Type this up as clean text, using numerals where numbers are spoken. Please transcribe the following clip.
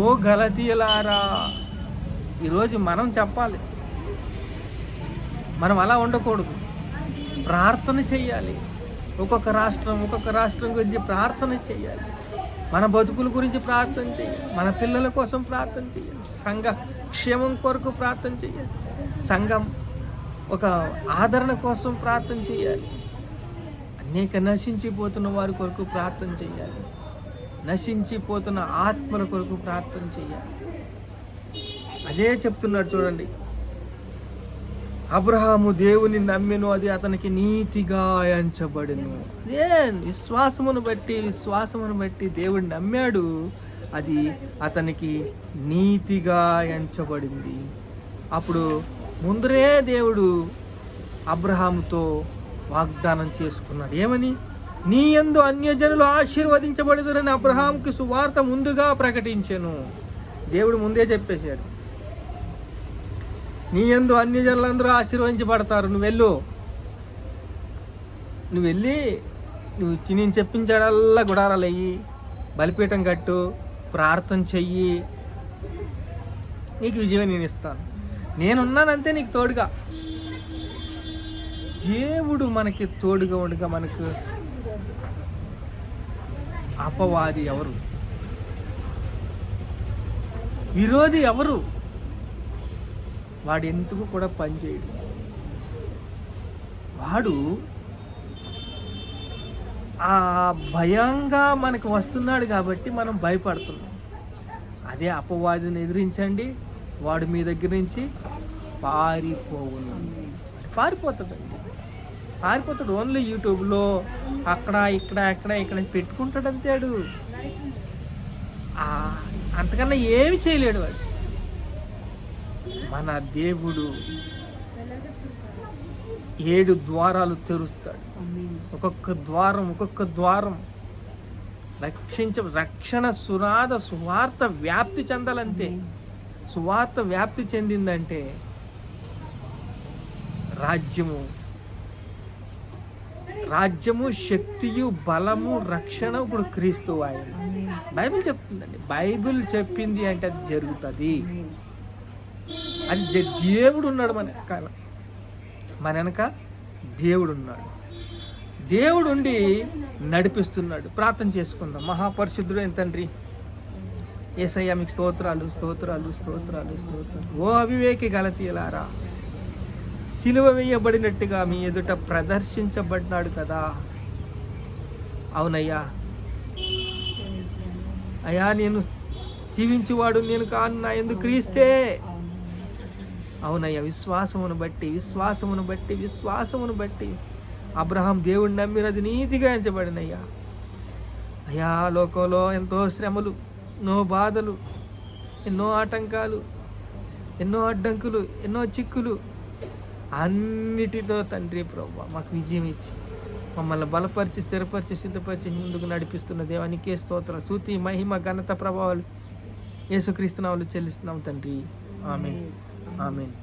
ఓ గలతీయులారా, ఈరోజు మనం చెప్పాలి, మనం అలా ఉండకూడదు. ప్రార్థన చెయ్యాలి. ఒక్కొక్క రాష్ట్రం గురించి ప్రార్థన చేయాలి. మన బతుకుల గురించి ప్రార్థన చేయాలి. మన పిల్లల కోసం ప్రార్థన చేయాలి. సంఘ క్షేమం కొరకు ప్రార్థన చేయాలి. సంఘం ఒక ఆదరణ కోసం ప్రార్థన చేయాలి. అనేక నశించిపోతున్న వారి కొరకు ప్రార్థన చేయాలి. నశించిపోతున్న ఆత్మల కొరకు ప్రార్థన చేయాలి. అదే చెప్తున్నాడు చూడండి. అబ్రహాము దేవుని నమ్మెను, అది అతనికి నీతిగా ఎంచబడెను. అదే విశ్వాసమును బట్టి దేవుడు నమ్మాడు, అది అతనికి నీతిగా ఎంచబడింది. అప్పుడు ముందరే దేవుడు అబ్రహాముతో వాగ్దానం చేసుకున్నాడు. ఏమని? నీ యందు అన్యజనులు ఆశీర్వదించబడుదురని అబ్రహాముకి సువార్త ముందుగా ప్రకటించెను. దేవుడు ముందే చెప్పేశాడు, నీ యందు అన్యజనులందరూ ఆశీర్వదించబడతారు. నువ్వు వెళ్ళి నేను చెప్పించాడల్లా గుడారాలు అయ్యి, బలిపీఠం కట్టు, ప్రార్థన చెయ్యి, నీకు విజయం నేను ఇస్తాను. నేనున్నానంతే నీకు తోడుగా. దేవుడు మనకి తోడుగా ఉండగా మనకు అపవాది ఎవరు? విరోధి ఎవరు? వాడు ఎందుకు కూడా పనిచేయడు. వాడు ఆ భయంగా మనకు వస్తున్నాడు కాబట్టి మనం భయపడుతున్నాం. అదే అపవాదిని ఎదిరించండి, వాడు మీ దగ్గర నుంచి పారిపోతాడు. ఓన్లీ యూట్యూబ్లో అక్కడ ఇక్కడ పెట్టుకుంటాడు అంతేడు. అంతకన్నా ఏమి చేయలేడు వాడు. మన దేవుడు 7 ద్వారాలు తెరుస్తాడు. ఒక్కొక్క ద్వారం రక్షణ సువార్త వ్యాప్తి చెందాలంతే. సువార్త వ్యాప్తి చెందిందంటే రాజ్యము శక్తియు బలము రక్షణ ఇప్పుడు క్రీస్తు ఆయన. బైబిల్ చెప్తుందండి. బైబిల్ చెప్పింది అంటే అది జరుగుతుంది. అది దేవుడు ఉన్నాడు మన వెనక దేవుడు ఉన్నాడు. దేవుడు ఉండి నడిపిస్తున్నాడు. ప్రార్థన చేసుకుందాం. మహాపరిశుద్ధుడైన తండ్రి యేసయ్య, మీకు స్తోత్రాలు. ఓ అవివేకి గలతీయులారా, సిలువ వేయబడినట్టుగా మీ ఎదుట ప్రదర్శించబడినాడు కదా. అవునయ్యా, నేను జీవించువాడు నేను కాను, నా యందు క్రీస్తే. అవునయ్యా, విశ్వాసమును బట్టి అబ్రహాం దేవుడిని నమ్మినది నీతిగా ఎంచబడినయ్యా. అయ్యా, లోకంలో ఎంతో శ్రమలు, ఎన్నో బాధలు, ఎన్నో ఆటంకాలు, ఎన్నో అడ్డంకులు, ఎన్నో చిక్కులు, అన్నిటితో తండ్రి ప్రభువా మాకు విజయం ఇచ్చి మమ్మల్ని బలపరిచి, స్థిరపరిచి, సిద్ధపరిచి ముందుకు నడిపిస్తున్న దేవానికే స్తోత్రం. స్తుతి, మహిమ, ఘనత, ప్రభావాలు యేసుక్రీస్తు నామములో చెల్లిస్తున్నాం తండ్రి. ఆమేన్.